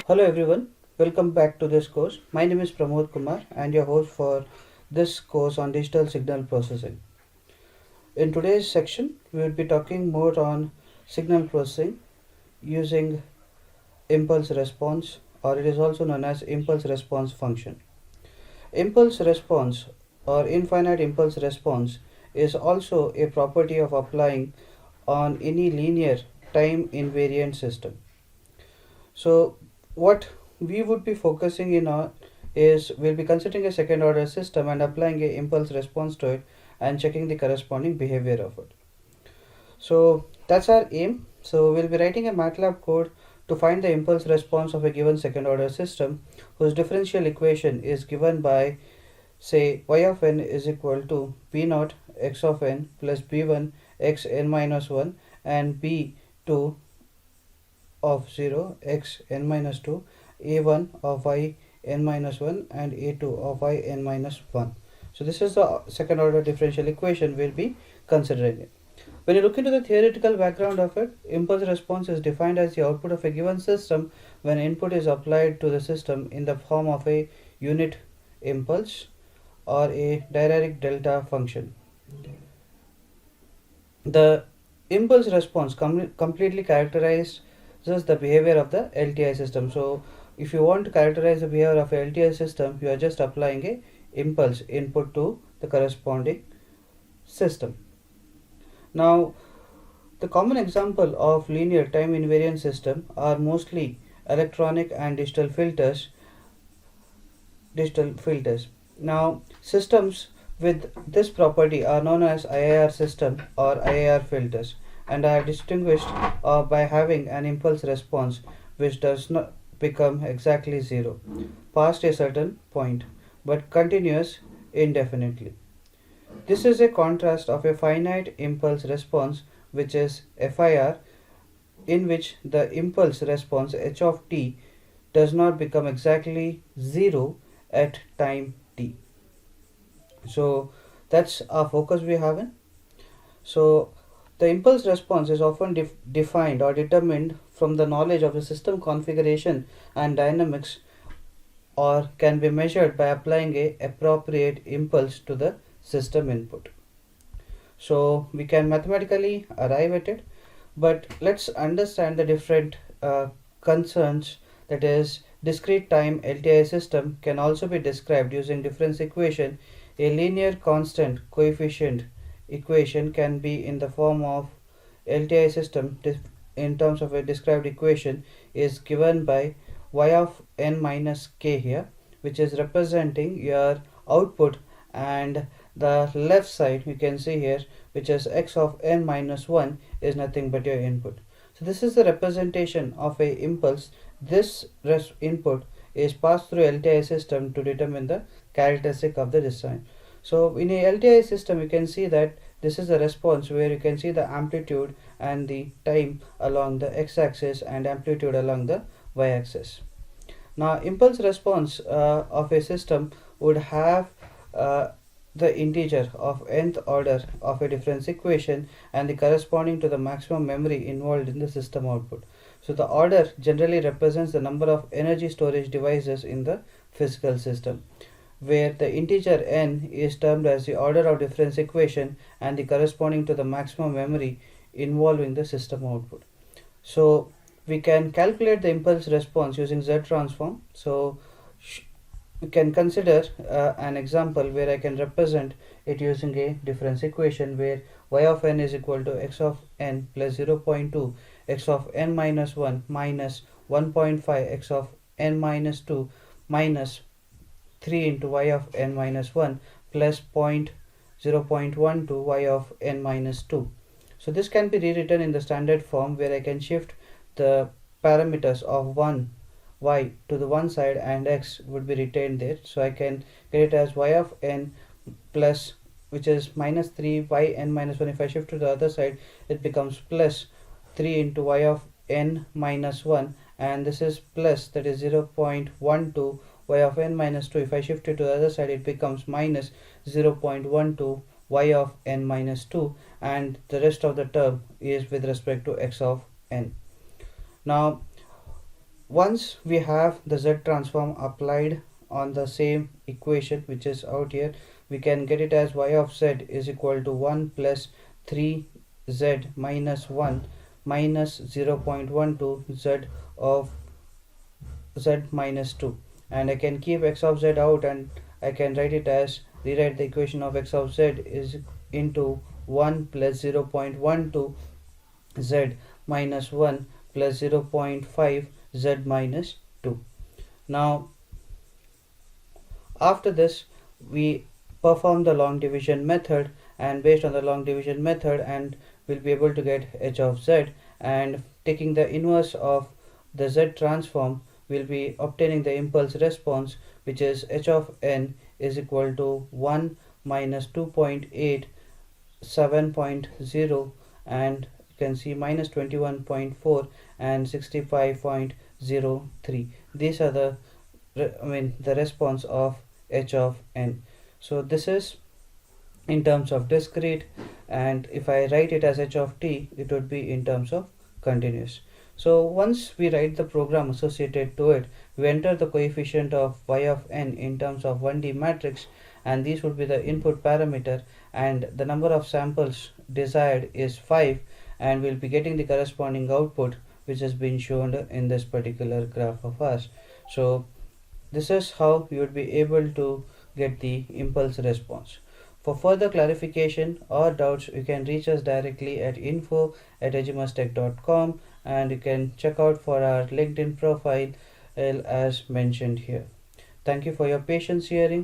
Hello everyone, welcome back to this course. My name is Pramod Kumar and your host for this course on digital signal processing. In today's section, we will be talking more on signal processing using impulse response, or it is also known as impulse response function. Impulse response or infinite impulse response is also a property of applying on any linear time invariant system. So what we would be focusing in on is we'll be considering a second order system and applying a impulse response to it and checking the corresponding behavior of it. So that's our aim. So we'll be writing a MATLAB code to find the impulse response of a given second order system whose differential equation is given by, say, y of n is equal to b naught x of n plus b1 x n minus 1 and b2 of 0 x n minus 2, a1 of y n minus 1 and a2 of y n minus 1. So this is the second order differential equation we'll be considering it. When you look into the theoretical background of it, impulse response is defined as the output of a given system when input is applied to the system in the form of a unit impulse or a Dirac delta function. The impulse response completely characterizes the behavior of the LTI system. So if you want to characterize the behavior of a LTI system, you are just applying a impulse input to the corresponding system. Now, the common example of linear time invariant system are mostly electronic and digital filters. Now, systems with this property are known as IIR system or IIR filters and are distinguished by having an impulse response which does not become exactly zero past a certain point but continues indefinitely. This is a contrast of a finite impulse response, which is FIR, in which the impulse response h of t does not become exactly zero at time t. So that's our focus we have in. So the impulse response is often defined or determined from the knowledge of the system configuration and dynamics, or can be measured by applying a appropriate impulse to the system input. So we can mathematically arrive at it, but let's understand the different concerns. That is, discrete time LTI system can also be described using difference equation. A linear constant coefficient equation can be in the form of LTI system in terms of a described equation is given by y of n minus k here, which is representing your output, and the left side you can see here, which is x of n minus 1, is nothing but your input. So this is the representation of a impulse. This input is passed through LTI system to determine the characteristic of the design. So in a LTI system you can see that this is the response where you can see the amplitude and the time along the x-axis and amplitude along the y-axis. Now impulse response of a system would have the integer of nth order of a difference equation and the corresponding to the maximum memory involved in the system output. So the order generally represents the number of energy storage devices in the physical system, where the integer n is termed as the order of difference equation and the corresponding to the maximum memory involving the system output. So we can calculate the impulse response using Z transform. So we can consider an example where I can represent it using a difference equation where y of n is equal to x of n plus 0.2 x of n minus 1 minus 1.5 x of n minus 2 minus 3 into y of n minus 1 plus 0.1 to y of n minus 2. So this can be rewritten in the standard form where I can shift the parameters of y to the one side and x would be retained there. So I can get it as y of n plus, which is minus 3 y n minus 1. If I shift to the other side, it becomes plus 3 into y of n minus 1, and this is plus, that is 0.12 y of n minus 2. If I shift it to the other side, it becomes minus 0.12 y of n minus 2, and the rest of the term is with respect to x of n. Now once we have the z transform applied on the same equation which is out here, we can get it as y of z is equal to 1 plus 3z minus 1 minus 0.12 z of z minus 2, and I can keep x of z out and I can rewrite the equation of x of z is into 1 plus 0.12 z minus 1 plus 0.5 z minus 2. Now after this we perform the long division method, and based on the long division method and we'll be able to get h of z, and taking the inverse of the z transform we'll be obtaining the impulse response, which is h of n is equal to 1 minus 2.8 7.0, and you can see minus 21.4 and 65.03. These are the the response of h of n. So this is in terms of discrete, and if I write it as h of t, it would be in terms of continuous. So once we write the program associated to it, we enter the coefficient of y of n in terms of 1D matrix, and these would be the input parameter, and the number of samples desired is 5, and we'll be getting the corresponding output which has been shown in this particular graph of ours. So this is how you would be able to get the impulse response. For further clarification or doubts, you can reach us directly at info@agimustech.com, and you can check out for our LinkedIn profile as mentioned here. Thank you for your patience hearing.